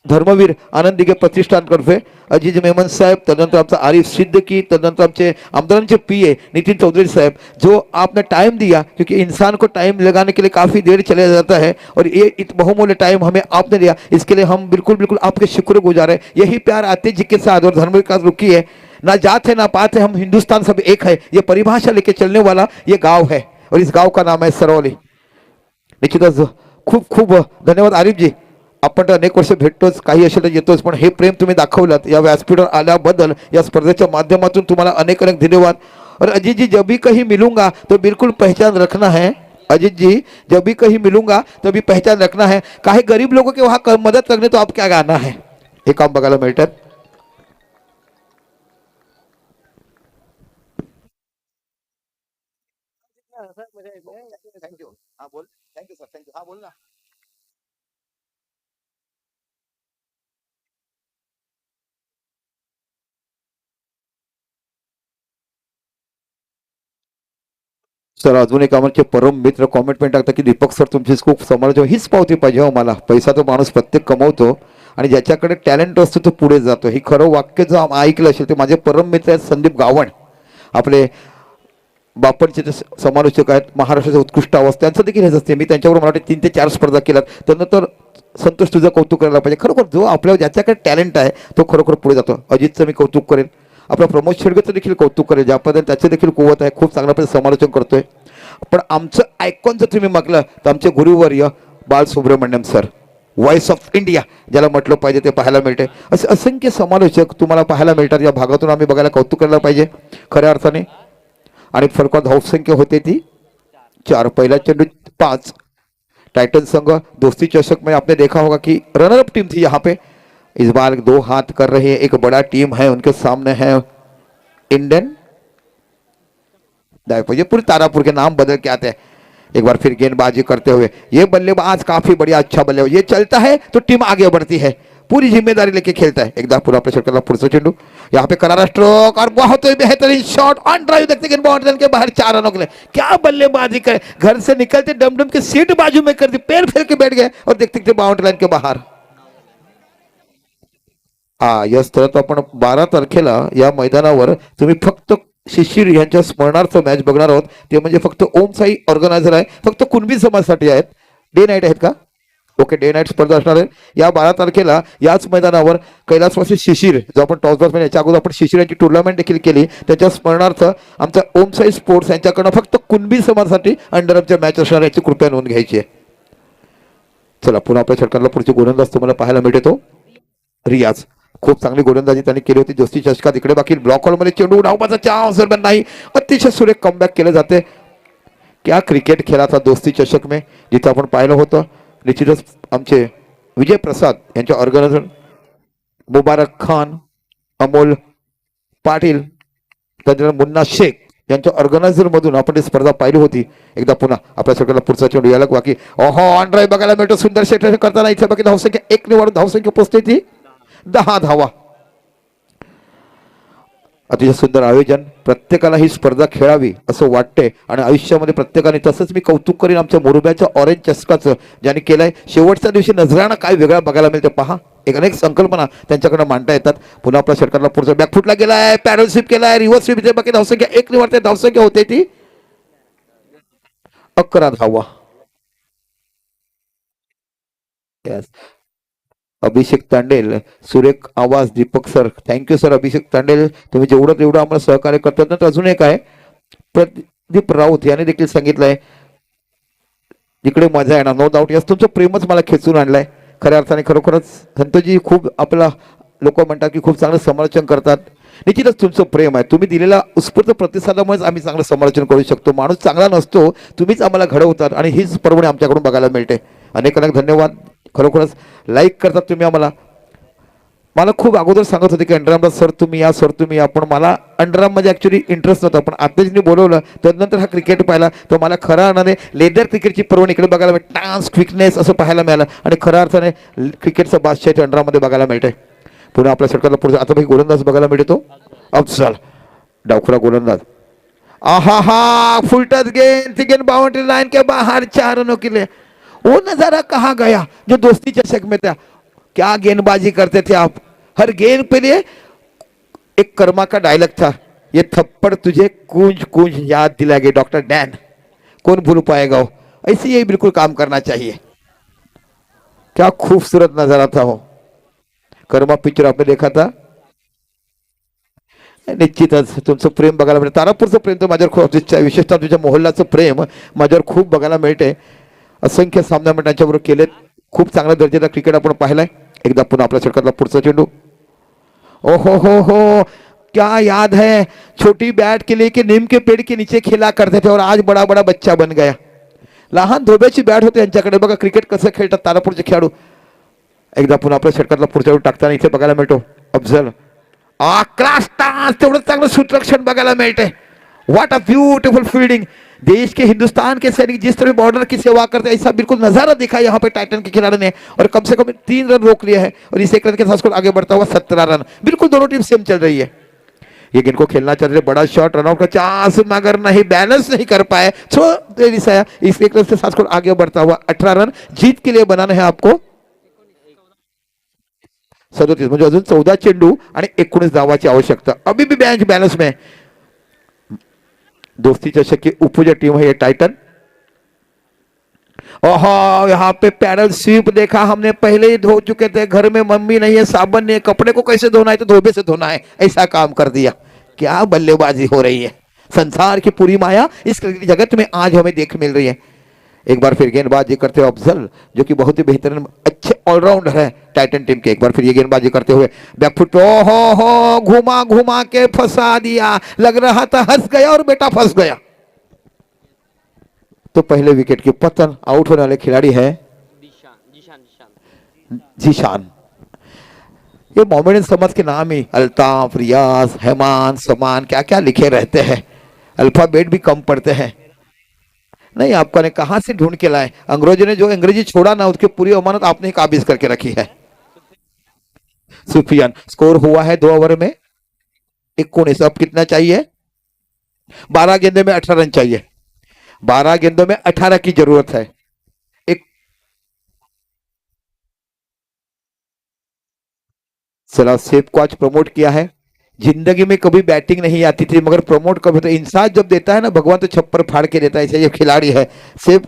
[SPEAKER 2] धर्मवीर आनंद दिघे प्रतिष्ठानतर्फे अजीज मेमन साहब, तदनंतर आमचा आरिफ सिद्दीकी, तदनंतर आमचे आमदारांचे पीए नितिन चौधरी साहब, जो आपने टाइम दिया, क्योंकि इंसान को टाइम लगाने के लिए काफ़ी देर चला जाता है और ये बहुमूल्य टाइम हमें आपने दिया, इसके लिए हम बिल्कुल आपके शुक्रगुजार है। यही प्यार आते जी के साथ और धर्मवीर का रुकी है, ना जात है ना पात है, हम हिंदुस्तान सब एक है, ये परिभाषा लेके चलने वाला ये गाँव है और इस गाँव का नाम है सरौली। निश्चितच खूप खूप धन्यवाद आरिफ जी। आपण तर अनेक वर्ष भेटतोच, काही असेल तर येतोच, पण हे प्रेम तुम्ही दाखवलात या व्यासपीठावर आल्याबद्दल या स्पर्धेच्या माध्यमातून तुम्हाला अनेक धन्यवाद। और अजीत जी, जब भी कहीं मिलूंगा तो बिल्कुल पहचान रखना है। अजीत जी, जब भी कहीं मिलूंगा तो भी पहचान रखना है। काहे गरीब लोगों के वहां मदद करने तो आप क्या गाना है, हे काम बघायला मिळतात। थँक्यू, हा बोल, थँक्यू सर, थँक्यू, हा बोल ना। सर अजून एक आमचे परम मित्र कॉमेंटमेंट टाकतात की दीपक सर तुमची खूप समालोचना, हीच पावती पाहिजे हो मला। पैसा तो माणूस प्रत्येक कमवतो आणि ज्याच्याकडे टॅलेंट असतो तो पुढे जातो, ही खरं वाक्य जो ऐकलं असेल ते माझे परम मित्र आहेत संदीप गावण, आपले बापणचे जे समालोचक आहेत, महाराष्ट्राच्या उत्कृष्ट आवाज त्यांचं देखील हेच असते। मी त्यांच्यावर मला 3 ते 4 स्पर्धा केल्यात, त्यानंतर संतोष तुझं कौतुक करायला पाहिजे। खरोखर जो आपल्याला ज्याच्याकडे टॅलेंट आहे तो खरोखर पुढे जातो। अजितचं मी कौतुक करेन, आपला प्रमोद शेडगेचं देखील कौतुक करेल, ज्या पद्धतीने त्याचे देखील कुवत आहे, खूप चांगल्या पद्धतीने समालोचन करतोय। पण आमचं आयकॉन जर तुम्ही मागलं तर आमचे गुरुवर्य Balasubramaniam sir, voice of India ज्याला म्हटलं पाहिजे ते पाहायला मिळते। असे असंख्य समालोचक तुम्हाला पाहायला मिळतात, या भागातून आम्ही बघायला कौतुक करायला पाहिजे खऱ्या अर्थाने। आणि फरकात धावसंख्या होते ती 4, पहिला चेंडू 5। टाइटन संघ दोस्ती चषक में आपने देखा होगा कि रनर अप टीम थी, यहाँ पे इस बार 2 हाथ कर रही है, एक बड़ा टीम है उनके सामने है इंडियन ये पूरी तारापुर के नाम बदल के आते हैं। एक बार फिर गेंदबाजी करते हुए ये बल्लेबाज काफी बढ़िया अच्छा बल्लेबाज, ये चलता है तो टीम आगे बढ़ती है, पूरी जिम्मेदारी लेके खेलता है। एकदा पूरा प्रेशर करना पुढचा चेंडू, यहाँ पे करारा स्ट्रोक और बहुत ही बेहतरीन शॉट ऑन ड्राइव, देखते हैं बाउंड्री के बाहर 4 रनों के लिए। क्या बल्लेबाजी करे, घर से निकलते डमडम की सीट बाजू में कर दी, पैर फेर के बैठ गए और देखते बाउंड्री लाईन के बाहर। या स्थळात आपण 12 तारखेला या मैदानावर तुम्ही फक्त शिशिर यांच्या स्मरणार्थ मॅच बघणार आहोत, ते म्हणजे फक्त ओम साई ऑर्गनायझर आहे, फक्त कुणबी समाजासाठी आहेत। डे नाईट आहेत का? ओके, डे नाईट स्पर्धा असणार आहे या 12 तारखेला याच मैदानावर। कैलासवासी शिशिर जो आपण टॉस बॉक्स याच्या अगोदर आपण शिशिर यांची टुर्नामेंट देखील केली, त्याच्या स्मरणार्थ आमचा ओम साई स्पोर्ट्स यांच्याकडनं फक्त कुणबी समाजासाठी अंडरअपच्या मॅच असणार, याची कृपया नोंद घ्यायची आहे। चला पुन्हा आपल्या षटकाला पुढची गोलंदाज तुम्हाला पाहायला मिळतो रियाज, खूप चांगली गोलंदाजी त्यांनी केली होती दोस्ती चषकात। इकडे बाकी ब्लॉक हॉल मध्ये चेंडू डावबाचा चान्स नाही, अतिशय सुरेख कमबॅक केले जाते। क्या क्रिकेट खेळा था दोस्ती चषक में, जिथे आपण पाहिलं होतं निश्चितच आमचे विजय प्रसाद यांच्या ऑर्गनायझर मुबारक खान, अमोल पाटील, त्यानंतर मुन्ना शेख यांच्या ऑर्गनायझर मधून आपण ही स्पर्धा पाहिली होती। एकदा पुन्हा आपल्या सगळ्याला पुढचा चेंडू यायला बाकी ऑन ड्राइव्ह बघायला मिळतो, सुंदर क्षेत्र करताना इथे बाकी धावसंख्या 1 निवड, धावसंख्या पोहोचते ती 10 धावा। अतिशय सुंदर आयोजन, प्रत्येकाला ही स्पर्धा खेळावी असं वाटते आणि आयुष्यामध्ये प्रत्येकाने, तसंच मी कौतुक करीन आमच्या मोरुब्याच्या ऑरेंज चषकाचं ज्यांनी केलंय। शेवटच्या दिवशी नजराणा काय वेगळा बघायला मिळते पहा, एक अनेक संकल्पना त्यांच्याकडे मांडता येतात। पुन्हा आपल्या षटकाला पुढचा बॅकफुटला गेलाय, पॅडल स्वीप केलाय, रिव्हर्स स्वीप, बाकी धावसंख्या 1 निवडते, धावसंख्या होते ती 11 धावा। अभिषेक तांडेल, सुरेख आवाज, दीपक सर, थँक्यू सर। अभिषेक तांडेल तुम्ही जेवढं तेवढं आम्हाला सहकार्य करतात ना। तर अजून एक आहे प्रदीप राऊत यांनी देखील सांगितलंय जिकडे मजा येणार, नो डाऊट, याच तुमचं प्रेमच मला खेचून आणलंय खऱ्या अर्थाने। खरोखरच संतोषजी खूप आपला लोक म्हणतात की खूप चांगलं समालोचन करतात, निश्चितच तुमचं प्रेम आहे, तुम्ही दिलेला उत्स्फूर्त प्रतिसादामुळेच आम्ही चांगलं समालोचन करू शकतो। माणूस चांगला नसतो, तुम्हीच आम्हाला घडवतात आणि हीच पर्वणी आमच्याकडून बघायला मिळते। अनेक अनेक धन्यवाद, खरोखरच लाईक करतात तुम्ही आम्हाला। मला खूप अगोदर सांगत होते की अंडरआर्मला सर तुम्ही या, सर तुम्ही या, पण मला अंडरआर्ममध्ये ॲक्च्युली इंटरेस्ट नव्हता, पण आत्ताजींनी बोलवलं त्यानंतर हा क्रिकेट पाहिला तर मला खऱ्या अर्थाने लेदर क्रिकेटची पर्वणी इकडे बघायला मिळते, डान्स क्विकनेस असं पाहायला मिळालं आणि खऱ्या अर्थाने क्रिकेटचा बादशाह अंडरआर्ममध्ये बघायला मिळते। पुन्हा आपल्या षटकाला पुढे आता भाई गोलंदाज बघायला मिळतो अफजल, डावखुरा गोलंदाज, आहा हा फुल टच गेंद, गेंद बाउंड्री लाइन के बाहर 4 रनों के लिए। वो नजारा कहाँ गया जो दोस्ती चषक में था, क्या गेंदबाजी करते थे आप, हर गेंद पे लिए एक कर्मा का डायलॉग था, ये थप्पड़ तुझे कूंज कूंज याद दिला गया, डॉक्टर डैन, कौन भूल पाएगा वो, ऐसे ही बिल्कुल काम करना चाहिए। क्या खूबसूरत नजारा था वो, कर्मा पिक्चर आपने देखा था। निश्चितच तुमचं प्रेम बघायला मिळते, तारापूरचं प्रेम तर माझ्यावर खूप, विशेषतः तुझ्या मोहल्लाचं प्रेम माझ्यावर खूप बघायला मिळते। असंख्य सामना आपण त्यांच्याबरोबर केलेत, खूप चांगल्या दर्जाचा क्रिकेट आपण पाहिलाय। एकदा पुन्हा आपल्या षटकातला पुढचा चेंडू, ओहो हो, क्या याद है छोटी बैट के लेके नीम के पेड़ के नीचे खेला करते थे और आज बड़ा बड़ा बच्चा बन गया। लहान धोब्याची बॅट होते यांच्याकडे, बघा क्रिकेट कसं खेळतात तारापूरचे खेळाडू। एकदा पुन्हा आपल्या षटकातला पुढचा चेंडू टाकताना इथे बघायला मिळतो अफजल, क्लास टास, तेवढं चांगलं सूत्ररक्षण बघायला मिळते। व्हाट अ ब्यूटीफुल फील्डिंग, देश के हिंदुस्तान के सैनिक जिस तरह बॉर्डर की सेवा करते हैं ऐसा बिल्कुल नजारा दिखा यहाँ पे टाइटन के खिलाड़ी ने, और कम से कम 3 रन रोक लिए हैं और इस 1 रन के साथ स्कोर आगे बढ़ता हुआ 17 रन, बिल्कुल दोनों टीम सेम चल रही है। ये गेंद को खेलना चाह रहे, बड़ा शॉट, रनआउट का चांस मगर नहीं, बैलेंस नहीं कर पाए, सो इस 1 रन के साथ स्कोर आगे बढ़ता हुआ 18 रन। जीत के लिए बनाना है आपको 37, म्हणजे अजून 14 चेंडू आणि 19 धावाची आवश्यकता। अभी भी मैच बैलेंस में, दोस्ती चषक की उपजा टीम है ये टाइटन। ओहो, यहाँ पे पैडल स्वीप देखा हमने, पहले ही धो चुके थे, घर में मम्मी नहीं है, साबन नहीं है, कपड़े को कैसे धोना है तो धोबे से धोना है, ऐसा काम कर दिया। क्या बल्लेबाजी हो रही है, संसार की पूरी माया इस क्रिकेट जगत में आज हमें देख मिल रही है। एक बार फिर गेंदबाजी करते हुए अफजल, जो कि बहुत ही बेहतरीन अच्छे ऑलराउंडर है टाइटन टीम के। एक बार फिर ये गेंदबाजी करते हुए बैकफुट पे, हो घुमा घुमा के फंसा दिया, लग रहा था हंस गया और बेटा फंस गया। तो पहले विकेट की पतन, आउट होने वाले खिलाड़ी है जीशान। ये मोमेडियन समाज के नाम ही अल्ताफ, रियाज, हेमान, समान क्या क्या लिखे रहते हैं। अल्फाबेट भी कम पढ़ते हैं। नहीं, आपको ने कहां से ढूंढ के लाए? अंग्रेजों ने जो अंग्रेजी छोड़ा ना, उसकी पूरी अमानत आपने ही काबिज करके रखी है। सुफियान, स्कोर हुआ है 2 ओवर में 19। अब कितना चाहिए? 12 गेंदों में 18 रन चाहिए। 12 गेंदों में 18 की जरूरत है। एक चला, सेफ को आज प्रमोट किया है। जिंदगी में कभी बैटिंग नहीं आती थी, मगर प्रमोट कभी तो इंसान जब देता है ना, भगवान तो छप्पर फाड़ के देता है। ऐसे ये खिलाड़ी है सेफ।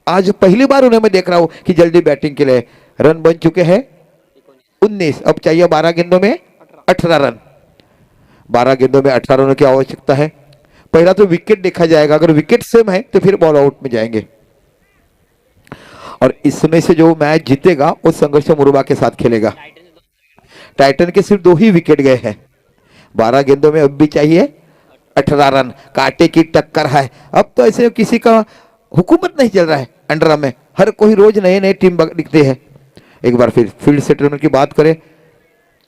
[SPEAKER 2] आज पहली बार उन्हें मैं देख रहा हूं कि जल्दी बैटिंग के लिए। रन बन चुके हैं 19। अब चाहिए 12 गेंदों में 18 रन। 12 गेंदों में 18 रनों की आवश्यकता है। पहला तो विकेट देखा जाएगा, अगर विकेट सेम है तो फिर बॉल आउट में जाएंगे। और इसमें से जो मैच जीतेगा वो संघर्ष मुरबा के साथ खेलेगा। टाइटन के सिर्फ 2 ही विकेट गए हैं। 12 गेंदों में अब भी चाहिए 18 रन। कांटे की टक्कर है। अब तो ऐसे किसी का हुकूमत नहीं चल रहा है अंडर में, हर कोई रोज नए नए टीम दिखते हैं। एक बार फिर फील्ड सेटलमेंट की बात करें,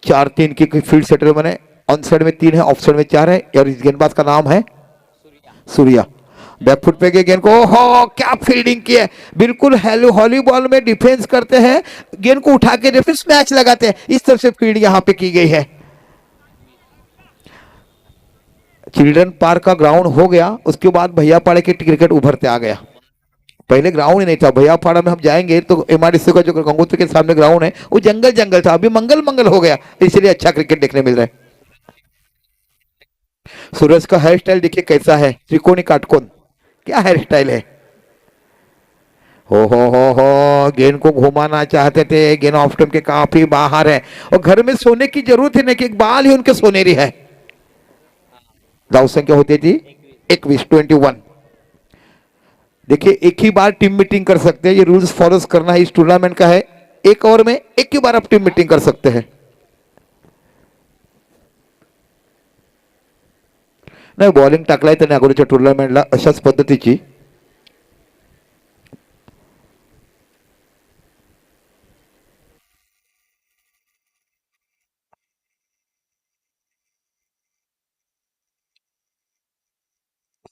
[SPEAKER 2] 4-3 की फील्ड सेटलमेंट है। ऑन साइड में 3 है, ऑफ साइड में 4 है। और इस गेंदबाज का नाम है सूर्या। बैकफुट पे गए गेंद को, हो क्या फील्डिंग की है। बिल्कुल हॉली बॉल में डिफेंस करते हैं, गेंद को उठा के फिर स्मैच लगाते हैं। इस तरह से फील्ड यहां पे की गई है। चिल्ड्रन पार्क का ग्राउंड हो गया, उसके बाद भैयापाड़े के क्रिकेट उभरते आ गया। पहले ग्राउंड ही नहीं था। भैयापाड़ा में हम जाएंगे तो एमआरडीसी का जो गंगोत्री के सामने ग्राउंड है वो जंगल जंगल था, अभी मंगल मंगल हो गया, इसलिए अच्छा क्रिकेट देखने मिल रहा है। सूरज का हेयर स्टाइल देखिए कैसा है, त्रिकोणी काटकोन, क्या हेयर स्टाइल है। हो गेंद को घुमाना चाहते थे, गेंद ऑफ स्टंप के काफी बाहर है। और घर में सोने की जरूरत है ना कि एक बाल ही उनके सोनेरी है। दाव संख्या होती थी 21। देखिए एक ही बार टीम मीटिंग कर सकते हैं, ये रूल्स फॉलो करना है इस टूर्नामेंट का है। 1 ओवर में एक ही बार आप टीम मीटिंग कर सकते हैं। नाही बॉलिंग टाकलाय त्याने अगोदरच्या टूर्नामेंटला अशाच पद्धतीची।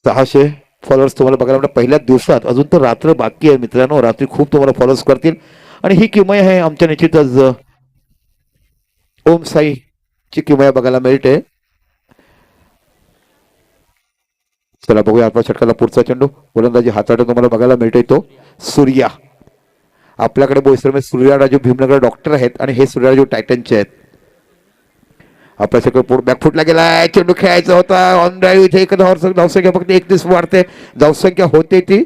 [SPEAKER 2] सहाशे फॉलोअर्स तुम्हाला बघायला मिळतात पहिल्याच दिवसात। अजून तर रात्र बाकी आहे मित्रांनो, रात्री खूप तुम्हाला फॉलोअर्स करतील आणि ही किमया आहे आमच्या निश्चितच ओम साई ची किमया बघायला मिळते। चला बघूया आपला षटकाला पुढचा चेंडू, गोलंदाजी हाताळताना तुम्हाला बघायला मिळते तो सूर्या। आपल्याकडे बोईसरमध्ये सूर्यराजू भीमनगर डॉक्टर आहेत आणि हे सूर्यराजू टायटनचे आहेत। आपला षटक बॅकफुटला गेलाय, चेंडू खेळायचा होता ऑन ड्राईव्ह, इथे एक धावसंख्या फक्त 31 वाढते, धावसंख्या होते ती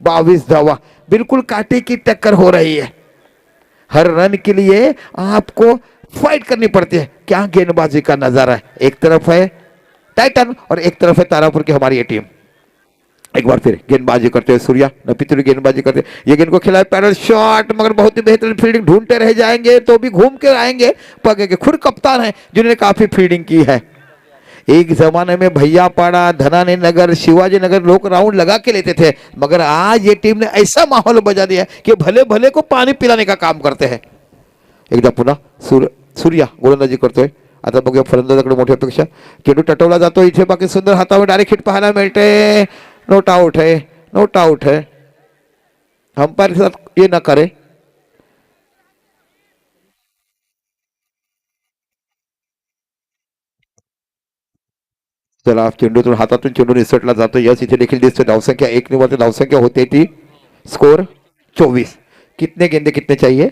[SPEAKER 2] 22 धावा। बिल्कुल कांटे की टक्कर हो रही है, हर रन के लिए आपको फाइट करनी पड़ती है। क्या गेंदबाजी का नजारा है, एक तरफ है टाइटन और एक तरफ है तारापुर की हमारी ये टीम। एक बार फिर गेंदबाजी करते हैं सूर्या, नपीतुरी गेंदबाजी करते हैं। ये गेंद को खिलाए पैडल शॉट, मगर बहुत ही बेहतरीन फील्डिंग, ढूंढते रह जाएंगे तो भी घूम के आएंगे। पगे के खुद कप्तान है जिन्होंने काफी फील्डिंग की है। एक जमाने में भैयापाड़ा, धनानी नगर, शिवाजी नगर लोग राउंड लगा के लेते थे, मगर आज ये टीम ने ऐसा माहौल बजा दिया कि भले भले को पानी पिलाने का काम करते हैं। एकदा पुन्हा सूर्या गोलंदाजी करतोय। आता बघूया फलंदाजाकडे मोठी अपेक्षा, चेंडू टटवला जातो इथे, बाकी सुंदर हातावर डायरेक्ट हिट पाहायला मिळते। नोट आउट है, नोट आउट है, अंपायर के साथ ये ना करे। चला चेंडूतून हातातून चेंडू निसटला जातो, यस इथे देखील दिसते। धावसंख्या 1 निवडते, धावसंख्या होते थी स्कोर 24। कितने गेंदे कितने चाहिए?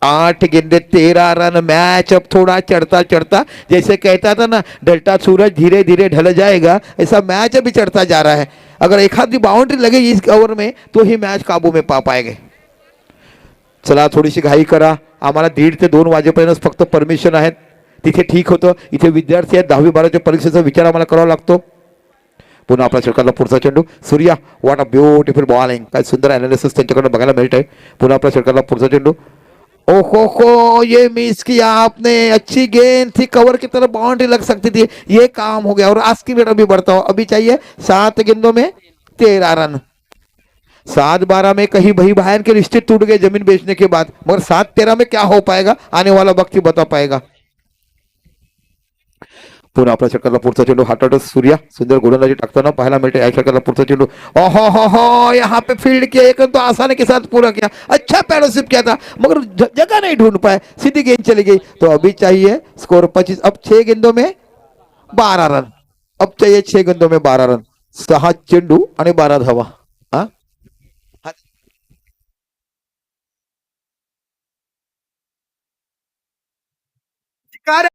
[SPEAKER 2] 8 गेंदे 13 रन। मैच अब थोड़ा चढ़ता चढ़ता, जैसे कहता था ना ढलता सूरज धीरे धीरे ढल जाएगा, ऐसा मैच अभी चढ़ता जा रहा है। अगर एक आधी बाउंड्री लगेगी इस ओवर में तो ही मैच काबू में पा पाएंगे। चला थोडीशी घाई करा, आम्हाला 1:30 ते 2 वाजेपर्यंत फक्त परमिशन आहे, तिथे ठीक होतं। इथे विद्यार्थी आहेत, 10वी 12वीच्या परीक्षेचा विचार आम्हाला करावा लागतो। पुन्हा आपल्या षटकाला पुढचा चेंडू Surya, what a beautiful bowling, काय सुंदर अनालिसिस त्यांच्याकडे बघायला मिळत आहे। पुन्हा आपल्या षटकाला पुढचा चेंडू, ओहो ये मिस किया आपने, अच्छी गेंद थी, कवर की तरफ बाउंड्री लग सकती थी, ये काम हो गया। और आस्किंग रेट अभी बढ़ता हो, अभी चाहिए 7 गेंदों में 13 रन। 7-12 में कहीं भाई बहन के रिश्ते टूट गए जमीन बेचने के बाद, मगर 7-13 में क्या हो पाएगा, आने वाला वक्त ही बता पाएगा। पुन्हा आपल्या षटकातला पुढचा चेंडू हाताळतो सूर्या, सुंदर गोलंदाजी टाकताना पाहायला मिळते या षटकातला पुढचा चेंडू। ओहो हो, यहाँ पे फील्ड किया एक तो आसानी के साथ पूरा किया, अच्छा पैरोसिप किया था मगर जगह नहीं ढूंढ पाए, सीधी गेंद चली गई। तो अभी चाहिए स्कोर 25, अब 6 गेंदों में 12 रन, अब चाहिए 6 गेंदों में 12 रन, 6 चेंडू आणि 12 धावा। हा
[SPEAKER 1] कार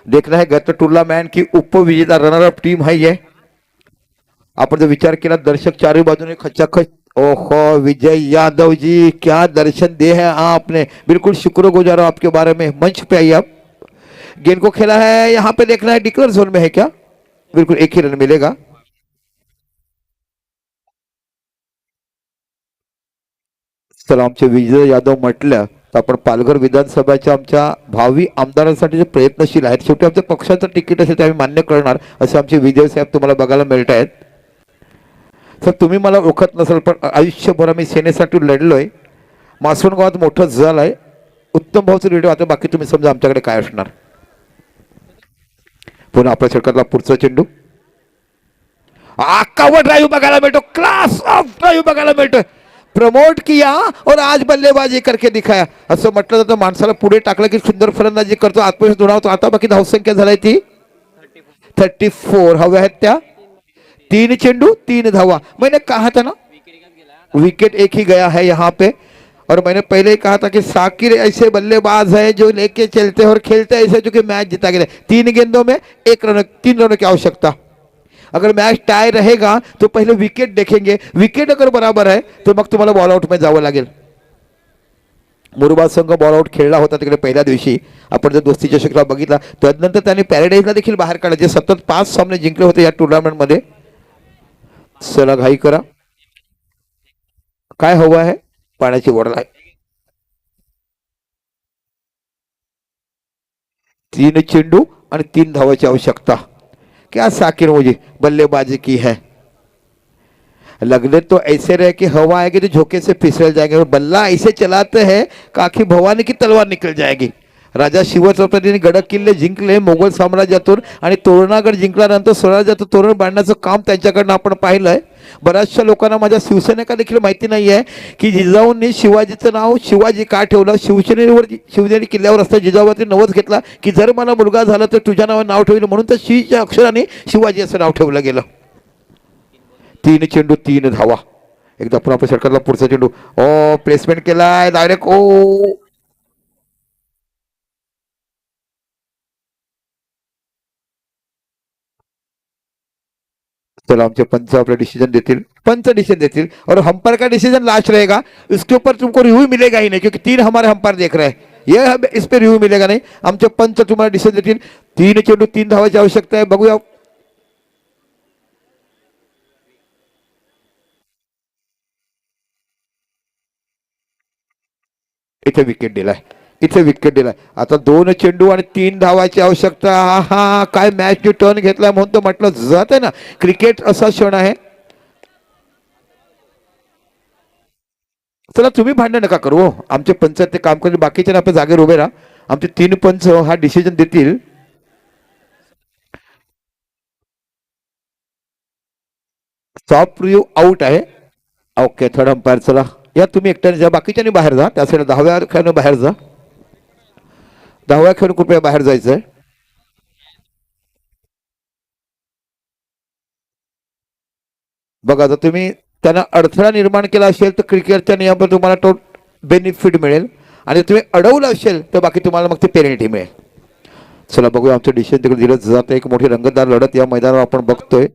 [SPEAKER 2] देखना है गत टूर्नामेंट की उपविजेता रनर अप टीम है ये। आपण जर विचार केला दर्शक चारों बाजूने खचाखच, ओहो विजय यादव जी क्या दर्शन दे है आपने, बिल्कुल शुक्रगुजार हूं आपके बारे में। मंच पे आइए आप, गेंद को खेला है यहाँ पे, देखना है डिक्लेयर जोन में है क्या, बिल्कुल एक ही रन मिलेगा। चला आमचे विजय यादव म्हटलं तर आपण पालघर विधानसभेच्या आमच्या भावी आमदारांसाठी जे प्रयत्नशील आहेत, शेवटी आमच्या पक्षाचं तिकीट असेल ते आम्ही मान्य करणार असे आमचे विजय साहेब तुम्हाला बघायला मिळत आहेत। तर तुम्ही मला ओळखत नसाल पण आयुष्यभर आम्ही सेनेसाठी लढलोय, मासवण गावात मोठं जल आहे, उत्तम भाऊचं व्हिडिओ आता बाकी तुम्ही समजा आमच्याकडे काय असणार। पुन्हा आपल्या षटकातला पुढचा चेंडू, आकावर ड्राईव्ह बघायला मिळतो, क्लास ऑफ ड्राईव्ह बघायला मिळतो, प्रमोट किया और आज बल्लेबाजी करके दिखाया असं म्हटलं जातं। माणसाला पुढे टाकलं की सुंदर फलंदाजी करतो, आत्मविश्वास दुणावतो। आता बाकी धावसंख्या झाली ती 34 हव्या आहेत त्या, 3 चेंडू 3 धावा। मैंने कहा था ना विकेट एक ही गया है यहाँ पे, और मैंने पहले ही कहा था कि साकिर ऐसे बल्लेबाज है जो लेके चलते हैं और खेलते हैं ऐसे जो कि मैच जिता गए। 3 गेंदों में 1 रन, 3 रनों की आवश्यकता। अगर मैच टाई रहेगा तो पहले विकेट देखेंगे, विकेट अगर बराबर है तो मग तुम्हाला बॉल आउट में जावं लागेल। मुरबाद संघ बॉल आउट खेळला होता तिकडे पहिल्या दिवशी, आपण जर दोस्ती चषकला बघितला त्यानंतर त्यांनी पॅराडाईजला देखील बाहेर काढले, जे सतत 5 सामने जिंकले होते या टुर्नामेंट मध्ये। चला घाई करा, काय हवं आहे, पाण्याची बॉटल आहे। 3 चेंडू आणि 3 धावाची आवश्यकता। क्या साकिर मुझे बल्लेबाजी की है, लगने तो ऐसे रहे कि हवा आएगी तो झोंके से फिसल जाएंगे, और बल्ला ऐसे चलाते हैं काकी भवानी की तलवार निकल जाएगी। राजा शिवछत्रपतींनी गड किल्ले जिंकले मोगल साम्राज्यातून, आणि तोरणागड जिंकल्यानंतर स्वराज्याचं तोरण बांधण्याचं काम त्यांच्याकडनं आपण पाहिलंय। बऱ्याचशा लोकांना माझ्या शिवसैनिका देखील माहिती नाही आहे की जिजाऊंनी शिवाजीचं नाव शिवाजी का ठेवलं, शिवसेनेवर शिवनेरी किल्ल्यावर असता जिजाऊवरती नवस घेतला की जर मला मुलगा झाला तर तुझ्या नावावर नाव ठेवलं, म्हणून तर शीच्या अक्षराने शिवाजी असं नाव ठेवलं गेलं। 3 चेंडू 3 धावा। एकदा पुन्हा आपल्या षटकातला पुढचा चेंडू, ओ प्लेसमेंट केलाय डायरेक्ट, ओ चला आमचे पंच आपलं डिसिजन देतील। पंच डिसीजन देतील और हम्पर का डिसीजन लास्ट रहेगा, इसके ऊपर तुमको रिव्यू मिलेगा ही नहीं क्योंकि 3 हमारे हम्पर देख रहे हैं, ये हमें इस पे रिव्यू मिलेगा नहीं. आमचे पंच तुम्हाला डिसीजन देतील. 3 चेंडू 3 धावाची आवश्यकता आहे. बघूया इथे विकेट दिलाय, इथे विकेट दिलाय. आता 2 चेंडू आणि 3 धावाची आवश्यकता. हा काय मॅच टर्न घेतलाय म्हणून तर म्हटलं जात आहे ना, क्रिकेट असा क्षण आहे. चला तुम्ही भांडण नका करू, आमचे पंच ते काम करतील, बाकीचे आपल्या जागेवर उभे राहा. आमचे 3 पंच हा डिसिजन देतील. सॉफ्ट रिव्ह्यू आउट आहे. ओके, थर्ड अंपायर चला या, तुम्ही एकट्याने जा, बाकीच्यानी बाहेर जा. त्या साईड 10व्या खेळून बाहेर जा, 10व्या खेळून कृपया बाहेर जायचंय. बघा, जर तुम्ही त्यांना अडथळा निर्माण केला असेल तर क्रिकेटच्या नियमावर तुम्हाला तो बेनिफिट मिळेल, आणि तुम्ही अडवलं असेल तर बाकी तुम्हाला मग ते पेनल्टी मिळेल. चला बघूया आमचं डिसिजन तिकडे दिलं जातं. एक मोठी रंगतदार लढत या मैदानावर आपण बघतोय.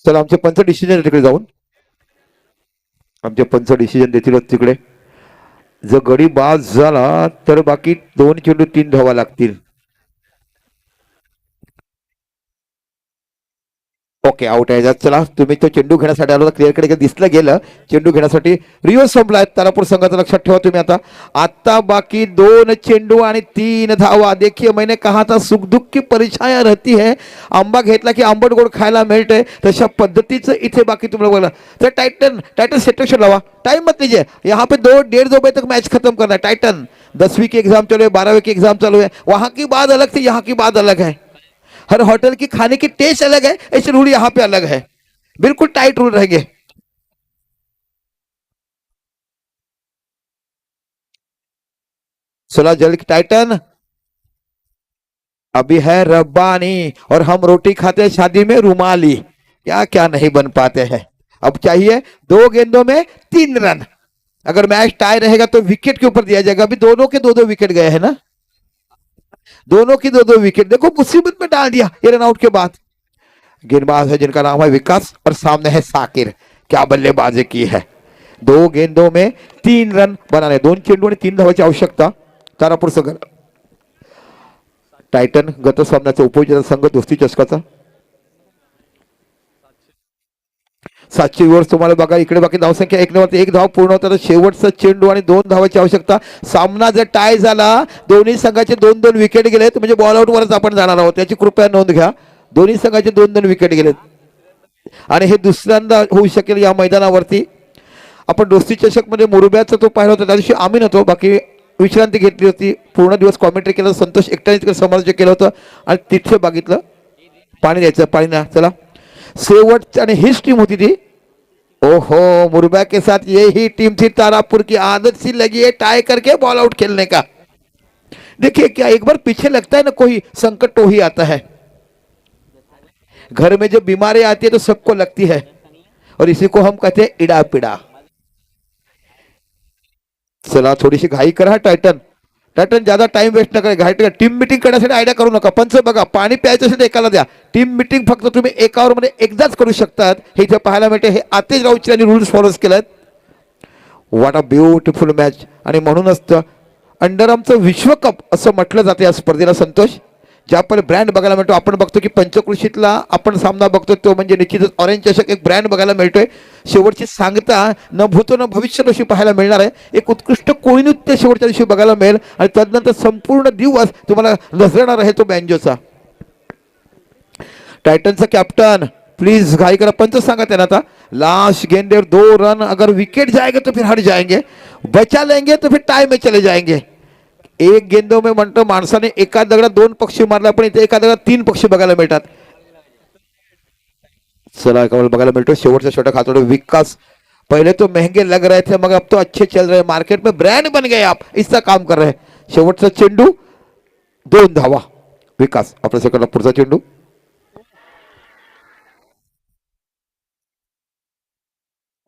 [SPEAKER 2] चला आमचे पंच डिसिजन तिकडे जाऊन, आमचे पंच डिसिजन देतील तिकडे. जर गडी बाद झाला तर बाकी 2 चेंडू 3 धावा लागतील. ओके, आउट आहे. चला तुम्ही तो चेंडू घेण्यासाठी आलो, क्लिअरकडे दिसलं गेलं. चेंडू घेण्यासाठी रिओ संपलाय. तारापूर संघाचं लक्षात ठेवा तुम्ही. आता बाकी 2 चेंडू आणि 3 धावा. देखिए मैंने कहा था सुख दुख की परिछाया रहती है, आंबा घेतला की आंबट गोड खायला मिळते, तशा पद्धतीचं इथे बाकी तुम्हाला बोला. तर टाइटन सेक्शन लावा, टाइम मत लीजिए. यहाँ पे 2 बजे तक मैच खत्म करना है. टाइटन 10वीं की एग्जाम चालू है, 12वीं की एग्जाम चालू है. वहां की बात अलग थी, यहाँ की बात अलग है. हर होटल की खाने की टेस्ट अलग है, ऐसे रूल यहाँ पे अलग है. बिल्कुल टाइट रूल रहेंगे. चला जल्द. टाइटन अभी है रब्बानी और हम रोटी खाते हैं शादी में रुमाली, क्या क्या नहीं बन पाते हैं. अब चाहिए 2 गेंदों में 3 रन. अगर मैच टाई रहेगा तो विकेट के ऊपर दिया जाएगा. अभी दोनों के 2-2 विकेट गए हैं ना, दोनों की 2-2 विकेट. देखो मुसीबत में डाल दिया ये रन आउट के बाद. गेंदबाज है जिनका नाम है विकास और सामने है साकिर. क्या बल्लेबाजी की है. 2 गेंदों में 3 रन बनाने. 2 चेंडू आणि 3 धावाची आवश्यकता तारापूर संघ. टायटन गत सामन्याचा उपविजेता संघ दोस्ती चषकाचा. 700 व्यूअर्स तुम्हाला बघा इकडे. बाकी धावसंख्या 1 नंबर 1 धाव पूर्ण होता. शेवटचा चेंडू आणि 2 धावाची आवश्यकता. सामना जर टाय झाला, दोन्ही संघाचे 2-2 विकेट गेलेत, म्हणजे बॉल आउट वरच आपण जाणार आहोत, याची कृपया नोंद घ्या. दोन्ही संघाचे 2-2 विकेट गेलेत आणि हे दुसऱ्यांदा होऊ शकेल या मैदानावरती. आपण दोस्ती चषक मध्ये मुरब्याचा तो पाहिला होता, त्या दिवशी आम्ही नव्हतो, बाकी विश्रांती घेतली होती. पूर्ण दिवस कॉमेंट्री केलं, संतोष एकट्याने तिकडे समालोचन केलं होतं आणि तिथे बघितलं पाणी द्यायचं, पाणी ना. चला शेवट आणि हीच टीम होती ती. ओहो, मुरबा के साथ यही टीम थी. तारापुर की आदत सी लगी है टाई करके बॉल आउट खेलने का. देखिए क्या एक बार पीछे लगता है ना कोई संकट तो ही आता है. घर में जब बीमारी आती है तो सबको लगती है और इसी को हम कहते हैं इड़ा पिड़ा. चला थोडीशी घाई करा टायटन. टायटन ज्यादा टाइम वेस्ट नका. घाई करा. टीम मीटिंग करण्यासाठी आयडिया करू नका. पंच बघा, पाणी प्यायचं असेल तर एकाला द्या. टीम मीटिंग फक्त तुम्ही 1 ओव्हर मध्ये एकदाच करू शकतात, हे इथे पाहायला मिळते. हे आतिश राऊत यांनी रूल्स फॉलो केलेत. What a beautiful match. आणि म्हणूनच अंडरआर्मचं विश्वकप असं म्हटलं जाते या स्पर्धेला. संतोष ज्या पण ब्रँड बघायला मिळतो, आपण बघतो की पंचकृषीतला आपण सामना बघतो तो म्हणजे निश्चितच ऑरेंज चषक एक ब्रँड बघायला मिळतोय. शेवटची सांगता न भूतो न भविष्य अशी पाहायला मिळणार आहे. एक उत्कृष्ट कोळी नृत्य शेवटच्या दिवशी बघायला मिळेल आणि तदनंतर संपूर्ण दिवस तुम्हाला नजरेणार आहे तो बँजोचा. टायटनचा कॅप्टन प्लीज घाई करा. पंच सांगा त्यांना आता लास्ट गेंदेर 2 रन. अगर विकेट जाएगा तो फिर हट जाएंगे, बचा लेंगे तो फिर टाई में चले जाएंगे. 1 गेंदों में म्हणतो माणसाने एका दगडात 2 पक्षी मारला, पण इथे एका दगडात 3 पक्षी बघायला मिळतात. चला एका बघायला मिळतो शेवटचा षटक हातोडे विकास. पहले तो महंगे लग रहे थे मगर अब तो अच्छे चल रहे, मार्केट में ब्रांड बन गए आप, इसका काम कर रहे. शेवटचा चेंडू 2 धावा. विकास आपल्या सेकंडला पुढचा चेंडू.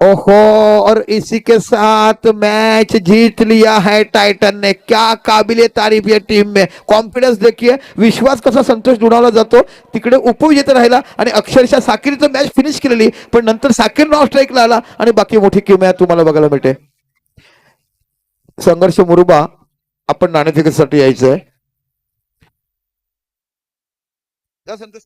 [SPEAKER 2] ओहो, और इसी के साथ मैच जीत लिया है टाइटन ने. क्या काबिले तारीफ या टीम में. कॉन्फिडन्स देखिए, विश्वास कसा संतोष दुणावला जातो. तिकडे उपविजेता राहिला आणि अक्षरशः साकिरीचं मॅच फिनिश केलेली, पण नंतर साकीर नॉन स्ट्राईकला आला आणि बाकी मोठी किमया तुम्हाला बघायला मिळते. संघर्ष मुरुबा, आपण नाणेफेकीसाठी यायचंय. जा संतोष.